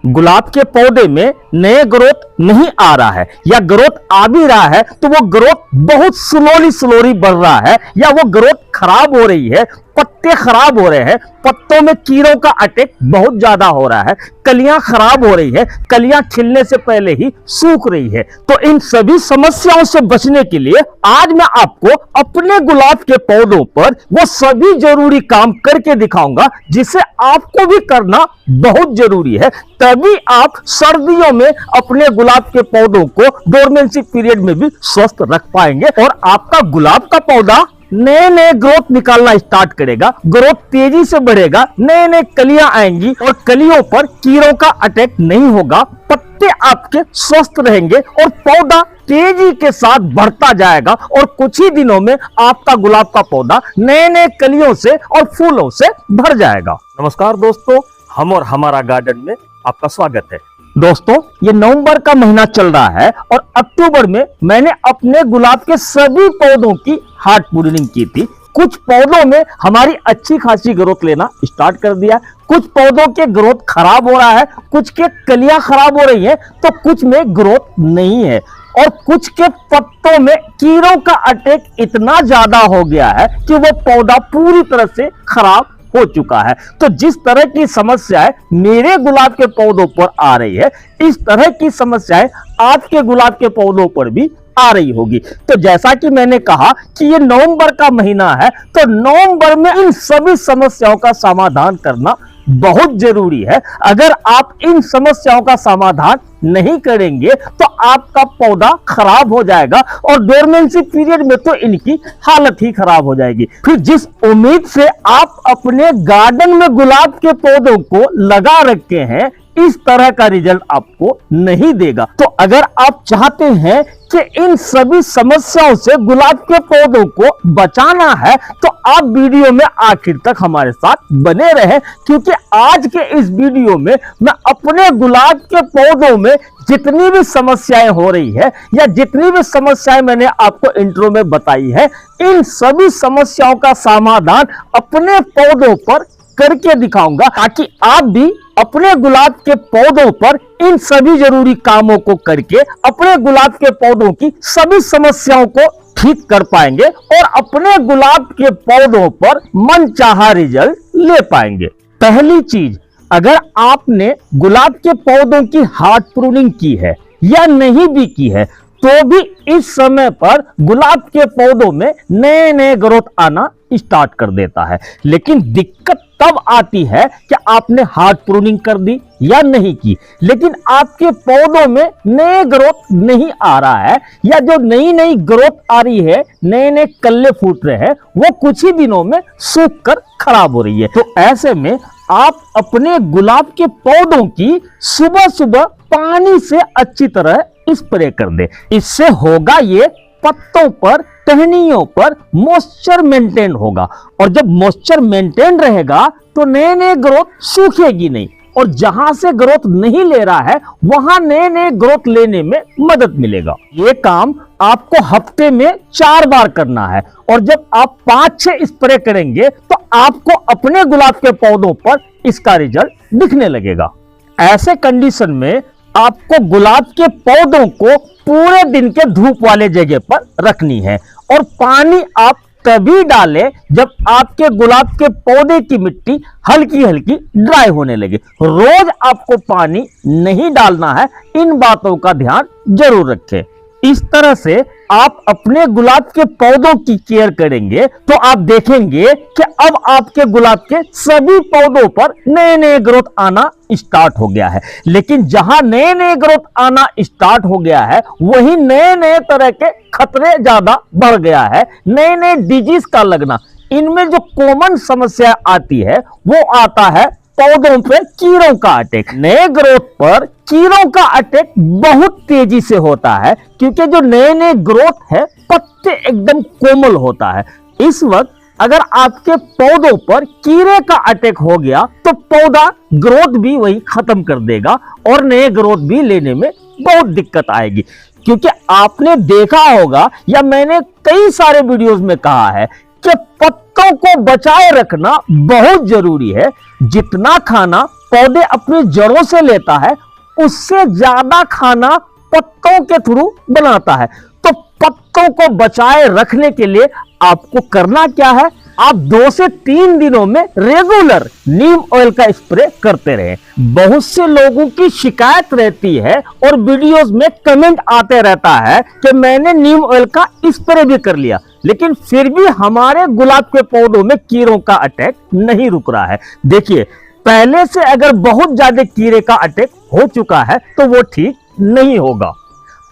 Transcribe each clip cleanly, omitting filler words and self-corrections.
गुलाब के पौधे में नए ग्रोथ नहीं आ रहा है या ग्रोथ आ भी रहा है तो वो ग्रोथ बहुत स्लोली बढ़ रहा है या वो ग्रोथ खराब हो रही है, पत्ते खराब हो रहे हैं, पत्तों में कीड़ों का अटैक बहुत ज्यादा हो रहा है, कलियां खराब हो रही है, कलियां खिलने से पहले ही सूख रही है। तो इन सभी समस्याओं से बचने के लिए आज मैं आपको अपने गुलाब के पौधों पर वो सभी जरूरी काम करके दिखाऊंगा जिसे आपको भी करना बहुत जरूरी है। तभी आप सर्दियों में अपने गुलाब के पौधों को डोरमेंसी पीरियड में भी स्वस्थ रख पाएंगे और आपका गुलाब का पौधा नए नए ग्रोथ निकालना स्टार्ट करेगा, ग्रोथ तेजी से बढ़ेगा, नए नए कलियां आएंगी और कलियों पर कीड़ों का अटैक नहीं होगा, पत्ते आपके स्वस्थ रहेंगे और पौधा तेजी के साथ बढ़ता जाएगा और कुछ ही दिनों में आपका गुलाब का पौधा नए नए कलियों से और फूलों से भर जाएगा। नमस्कार दोस्तों, हम और हमारा गार्डन में आपका स्वागत है। दोस्तों, ये नवंबर का महीना चल रहा है और अक्टूबर में मैंने अपने गुलाब के सभी पौधों की हार्ड प्रूनिंग की थी। कुछ पौधों में हमारी अच्छी खासी ग्रोथ लेना स्टार्ट कर दिया, कुछ पौधों के ग्रोथ खराब हो रहा है, कुछ के कलियां खराब हो रही हैं, तो कुछ में ग्रोथ नहीं है और कुछ के पत्तों में कीड़ों का अटैक इतना ज्यादा हो गया है कि वो पौधा पूरी तरह से खराब हो चुका है। तो जिस तरह की समस्याएं मेरे गुलाब के पौधों पर आ रही है, इस तरह की समस्याएं आपके गुलाब के पौधों पर भी आ रही होगी। तो जैसा कि मैंने कहा कि ये नवंबर का महीना है, तो नवंबर में इन सभी समस्याओं का समाधान करना बहुत जरूरी है। अगर आप इन समस्याओं का समाधान नहीं करेंगे तो आपका पौधा खराब हो जाएगा और डोरमेंसी पीरियड में तो इनकी हालत ही खराब हो जाएगी। फिर जिस उम्मीद से आप अपने गार्डन में गुलाब के पौधों को लगा रखे हैं, इस तरह का रिजल्ट आपको नहीं देगा। तो अगर आप चाहते हैं कि इन सभी समस्याओं से गुलाब के पौधों को बचाना है तो आप वीडियो में आखिर तक हमारे साथ बने रहें, क्योंकि आज के इस वीडियो में मैं अपने गुलाब के पौधों में जितनी भी समस्याएं हो रही है या जितनी भी समस्याएं मैंने आपको इंट्रो में बताई है, इन सभी समस्याओं का समाधान अपने पौधों पर करके दिखाऊंगा ताकि आप भी अपने गुलाब के पौधों पर इन सभी जरूरी कामों को करके अपने गुलाब के पौधों की सभी समस्याओं को ठीक कर पाएंगे और अपने गुलाब के पौधों पर मनचाहा रिजल्ट ले पाएंगे। पहली चीज, अगर आपने गुलाब के पौधों की हार्ड प्रूनिंग की है या नहीं भी की है तो भी इस समय पर गुलाब के पौधों में नए नए ग्रोथ आना स्टार्ट कर देता है। लेकिन दिक्कत तब आती है कि आपने हार्ड प्रूनिंग कर दी या नहीं की, लेकिन आपके पौधों में नए ग्रोथ नहीं आ रहा है या जो नई नई ग्रोथ आ रही है, नए नए कल्ले फूट रहे हैं, वो कुछ ही दिनों में सूख कर खराब हो रही है। तो ऐसे में आप अपने गुलाब के पौधों की सुबह सुबह पानी से अच्छी तरह स्प्रे कर दे। इससे होगा ये, पत्तों पर, टहनियों पर मॉइस्चर मेंटेन होगा और जब मॉइस्चर मेंटेन रहेगा तो नए नए ग्रोथ सूखेगी नहीं और जहां से ग्रोथ नहीं ले रहा है वहां नए नए ग्रोथ लेने में मदद मिलेगा। ये काम आपको हफ्ते में 4 बार करना है और जब आप 5-6 स्प्रे करेंगे तो आपको अपने गुलाब के पौधों पर इसका रिजल्ट दिखने लगेगा। ऐसे कंडीशन में आपको गुलाब के पौधों को पूरे दिन के धूप वाले जगह पर रखनी है और पानी आप तभी डालें जब आपके गुलाब के पौधे की मिट्टी हल्की हल्की ड्राई होने लगे। रोज आपको पानी नहीं डालना है, इन बातों का ध्यान जरूर रखें। इस तरह से आप अपने गुलाब के पौधों की केयर करेंगे तो आप देखेंगे कि अब आपके गुलाब के सभी पौधों पर नए नए ग्रोथ आना स्टार्ट हो गया है। लेकिन जहां नए नए ग्रोथ आना स्टार्ट हो गया है वहीं नए नए तरह के खतरे ज्यादा बढ़ गया है, नए नए डिजीज का लगना। इनमें जो कॉमन समस्या आती है वो आता है पौधों पे कीड़ों का अटैक। नए ग्रोथ पर कीड़ों का अटैक बहुत तेजी से होता है क्योंकि जो नए नए ग्रोथ है, पत्ते एकदम कोमल होता है। इस वक्त अगर आपके पौधों पर कीड़े का अटैक हो गया तो पौधा ग्रोथ भी वही खत्म कर देगा और नए ग्रोथ भी लेने में बहुत दिक्कत आएगी। क्योंकि आपने देखा होगा या मैंने कई सारे वीडियोस में कहा है कि पत्तों को बचाए रखना बहुत जरूरी है। जितना खाना पौधे अपनी जड़ों से लेता है उससे ज्यादा खाना पत्तों के थ्रू बनाता है। तो पत्तों को बचाए रखने के लिए आपको करना क्या है, आप 2 से 3 दिनों में रेगुलर नीम ऑयल का स्प्रे करते रहें। बहुत से लोगों की शिकायत रहती है और वीडियोस में कमेंट आते रहता है कि मैंने नीम ऑयल का स्प्रे भी कर लिया, लेकिन फिर भी हमारे गुलाब के पौधों में कीड़ों का अटैक नहीं रुक रहा है। देखिए, पहले से अगर बहुत ज्यादा कीड़े का अटैक हो चुका है तो वो ठीक नहीं होगा।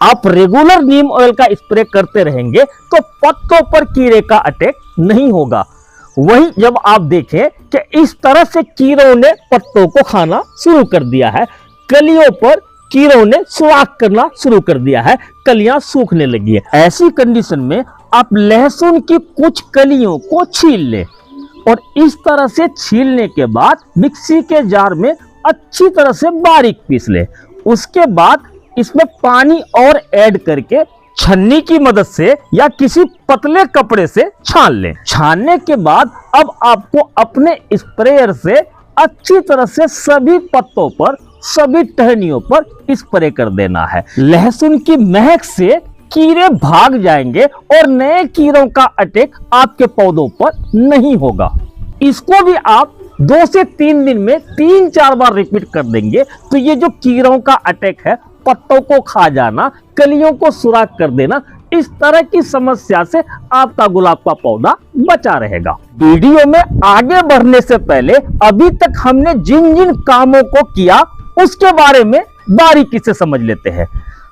आप रेगुलर नीम ऑयल का स्प्रे करते रहेंगे तो पत्तों पर कीड़े का अटैक नहीं होगा। वही जब आप देखें कि इस तरह से कीड़ों ने पत्तों को खाना शुरू कर दिया है, कलियों पर कीड़ों ने सुराख करना शुरू कर दिया है, कलियां सूखने लगी है, ऐसी कंडीशन में आप लहसुन की कुछ कलियों को छील लें और इस तरह से छीलने के बाद मिक्सी के जार में अच्छी तरह से बारीक पीस लें। उसके बाद इसमें पानी और ऐड करके छन्नी की मदद से या किसी पतले कपड़े से छान लें। छानने के बाद अब आपको अपने स्प्रेयर से अच्छी तरह से सभी पत्तों पर, सभी टहनियों पर स्प्रे कर देना है। लहसुन की महक से कीड़े भाग जाएंगे और नए कीड़ों का अटैक आपके पौधों पर नहीं होगा। इसको भी आप 2 से 3 दिन में 3-4 बार रिपीट कर देंगे तो ये जो कीड़ों का अटैक है, पत्तों को खा जाना, कलियों को सुराख कर देना, इस तरह की समस्या से आपका गुलाब का पौधा बचा रहेगा। वीडियो में आगे बढ़ने से पहले अभी तक हमने जिन जिन कामों को किया उसके बारे में बारीकी से समझ लेते हैं।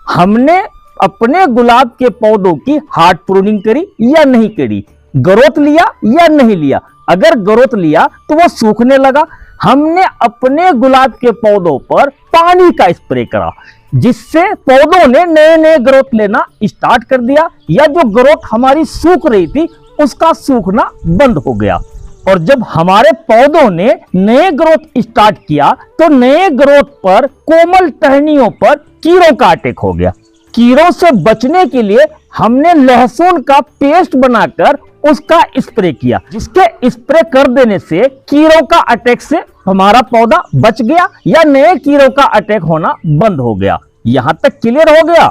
हमने अपने गुलाब के पौधों की हार्ड प्रूनिंग करी या नहीं करी, ग्रोथ लिया या नहीं लिया। अगर ग्रोथ लिया तो वो सूखने लगा, हमने अपने गुलाब के पौधों पर पानी का स्प्रे करा जिससे पौधों ने नए नए ग्रोथ लेना स्टार्ट कर दिया, या जो ग्रोथ हमारी सूख रही थी उसका सूखना बंद हो गया। और जब हमारे पौधों ने नए ग्रोथ स्टार्ट किया तो नए ग्रोथ पर, कोमल टहनियों पर कीड़ों का अटैक हो गया। कीड़ों से बचने के लिए हमने लहसुन का पेस्ट बनाकर उसका स्प्रे किया, जिसके स्प्रे कर देने से कीड़ों का अटैक से हमारा पौधा बच गया या नए कीड़ों का अटैक होना बंद हो गया। यहां तक क्लियर हो गया।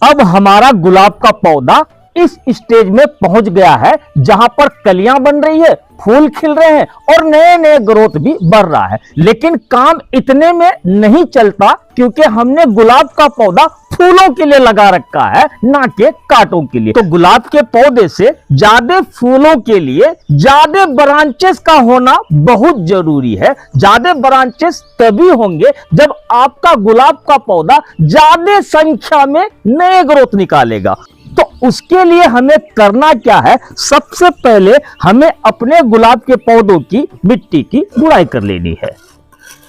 अब हमारा गुलाब का पौधा इस स्टेज में पहुंच गया है जहां पर कलियां बन रही है, फूल खिल रहे हैं और नए नए ग्रोथ भी बढ़ रहा है। लेकिन काम इतने में नहीं चलता, क्योंकि हमने गुलाब का पौधा फूलों के लिए लगा रखा है, ना कि कांटों के लिए। तो गुलाब के पौधे से ज्यादा फूलों के लिए ज्यादा ब्रांचेस का होना बहुत जरूरी है। ज्यादा ब्रांचेस तभी होंगे जब आपका गुलाब का पौधा ज्यादा संख्या में नए ग्रोथ निकालेगा। तो उसके लिए हमें करना क्या है, सबसे पहले हमें अपने गुलाब के पौधों की मिट्टी की गुड़ाई कर लेनी है।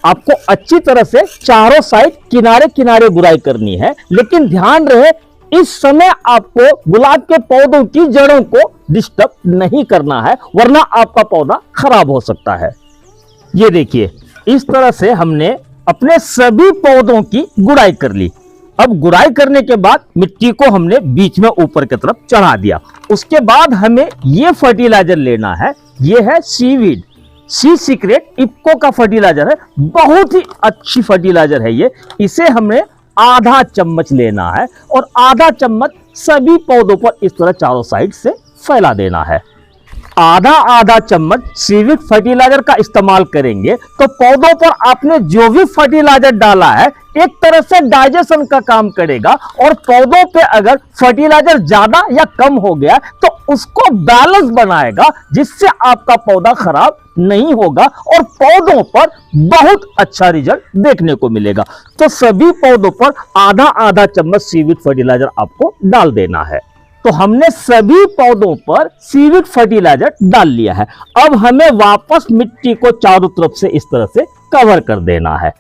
आपको अच्छी तरह से चारों साइड किनारे किनारे गुड़ाई करनी है, लेकिन ध्यान रहे इस समय आपको गुलाब के पौधों की जड़ों को डिस्टर्ब नहीं करना है, वरना आपका पौधा खराब हो सकता है। ये देखिए, इस तरह से हमने अपने सभी पौधों की गुड़ाई कर ली। अब गुड़ाई करने के बाद मिट्टी को हमने बीच में ऊपर की तरफ चढ़ा दिया। उसके बाद हमें ये फर्टिलाइजर लेना है, ये है सीवीड, सी सीक्रेट इफ्को का फर्टिलाइजर है, बहुत ही अच्छी फर्टिलाइजर है ये। इसे हमें आधा चम्मच लेना है और आधा चम्मच सभी पौधों पर इस तरह चारों साइड से फैला देना है। आधा आधा चम्मच सीविड फर्टिलाइजर का इस्तेमाल करेंगे तो पौधों पर आपने जो भी फर्टिलाइजर डाला है एक तरह से डाइजेशन का काम करेगा, और पौधों पे अगर फर्टिलाइजर ज्यादा या कम हो गया तो उसको बैलेंस बनाएगा, जिससे आपका पौधा खराब नहीं होगा और पौधों पर बहुत अच्छा रिजल्ट देखने को मिलेगा। तो सभी पौधों पर आधा आधा चम्मच सीविड फर्टिलाइजर आपको डाल देना है। तो हमने सभी पौधों पर सीविड फर्टिलाइजर डाल लिया है। अब हमें वापस मिट्टी को चारों तरफ से इस तरह से कवर कर देना है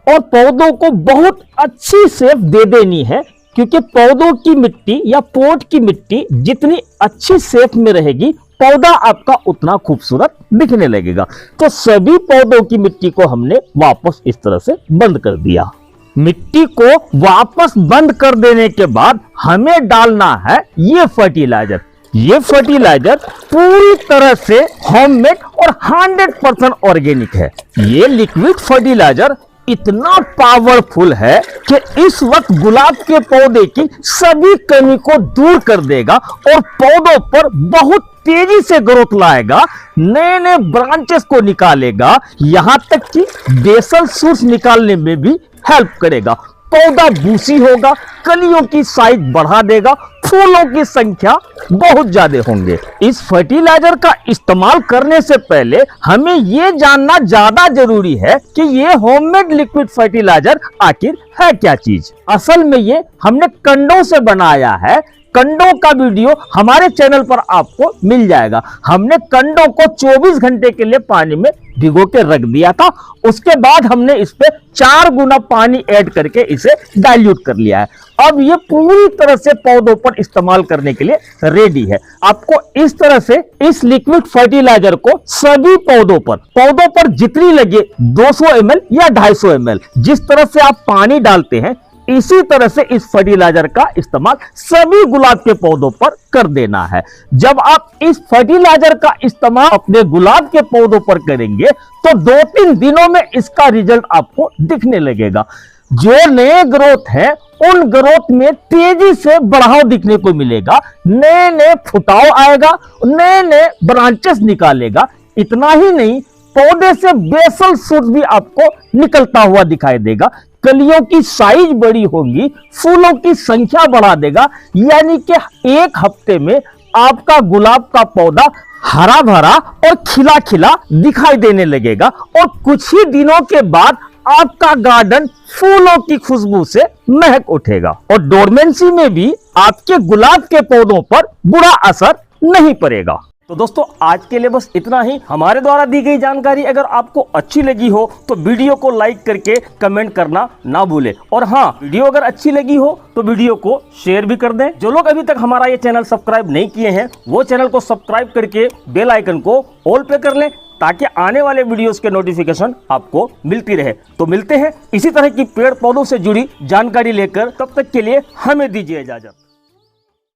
और पौधों को बहुत अच्छी शेप दे देनी है, क्योंकि पौधों की मिट्टी या पॉट की मिट्टी जितनी अच्छी शेप में रहेगी पौधा आपका उतना खूबसूरत दिखने लगेगा। तो सभी पौधों की मिट्टी को हमने वापस इस तरह से बंद कर दिया। मिट्टी को वापस बंद कर देने के बाद हमें डालना है ये फर्टिलाइजर। ये फर्टिलाइजर पूरी तरह से होममेड और 100% ऑर्गेनिक है। ये लिक्विड फर्टिलाइजर इतना पावरफुल है कि इस वक्त गुलाब के पौधे की सभी कमी को दूर कर देगा और पौधों पर बहुत तेजी से ग्रोथ लाएगा, नए नए ब्रांचेस को निकालेगा, यहां तक कि बेसल शूट्स निकालने में भी हेल्प करेगा। पौधा बूसी होगा, कलियों की साइज बढ़ा देगा, फूलों की संख्या बहुत ज्यादा होंगे। इस फर्टिलाइजर का इस्तेमाल करने से पहले हमें यह जानना ज्यादा जरूरी है कि ये होममेड लिक्विड फर्टिलाइजर आखिर है क्या चीज। असल में ये हमने कंडों से बनाया है। कंडों का वीडियो हमारे चैनल पर आपको मिल जाएगा। हमने कंडों को 24 घंटे के लिए पानी में भिगो के रख दिया था, उसके बाद हमने इस पे 4 गुना पानी ऐड करके इसे डाइल्यूट कर लिया है। अब ये पूरी तरह से पौधों पर इस्तेमाल करने के लिए रेडी है। आपको इस तरह से इस लिक्विड फर्टिलाइजर को सभी पौधों पर जितनी लगे 200 ml या 250 ml, जिस तरह से आप पानी डालते हैं इसी तरह से इस फर्टिलाइजर का इस्तेमाल सभी गुलाब के पौधों पर कर देना है। जब आप इस फर्टिलाइजर का इस्तेमाल अपने गुलाब के पौधों पर करेंगे तो 2-3 दिनों में इसका रिजल्ट आपको दिखने लगेगा। जो नए ग्रोथ है उन ग्रोथ में तेजी से बढ़ाव दिखने को मिलेगा, नए नए फुटाव आएगा, नए नए ब्रांचेस निकालेगा। इतना ही नहीं, पौधे से बेसल शूट भी आपको निकलता हुआ दिखाई देगा, कलियों की साइज बड़ी होगी, फूलों की संख्या बढ़ा देगा। यानी कि 1 हफ्ते में आपका गुलाब का पौधा हरा भरा और खिला खिला दिखाई देने लगेगा और कुछ ही दिनों के बाद आपका गार्डन फूलों की खुशबू से महक उठेगा और डोरमेंसी में भी आपके गुलाब के पौधों पर बुरा असर नहीं पड़ेगा। तो दोस्तों आज के लिए बस इतना ही। हमारे द्वारा दी गई जानकारी अगर आपको अच्छी लगी हो तो वीडियो को लाइक करके कमेंट करना ना भूले, और हाँ, वीडियो अगर अच्छी लगी हो तो वीडियो को शेयर भी कर दें। जो लोग अभी तक हमारा ये चैनल सब्सक्राइब नहीं किए हैं वो चैनल को सब्सक्राइब करके बेल आइकन को ऑल पे कर लें ताकि आने वाले वीडियोस के नोटिफिकेशन आपको मिलती रहे। तो मिलते हैं इसी तरह की पेड़ पौधों से जुड़ी जानकारी लेकर, तब तक के लिए हमें दीजिए इजाजत।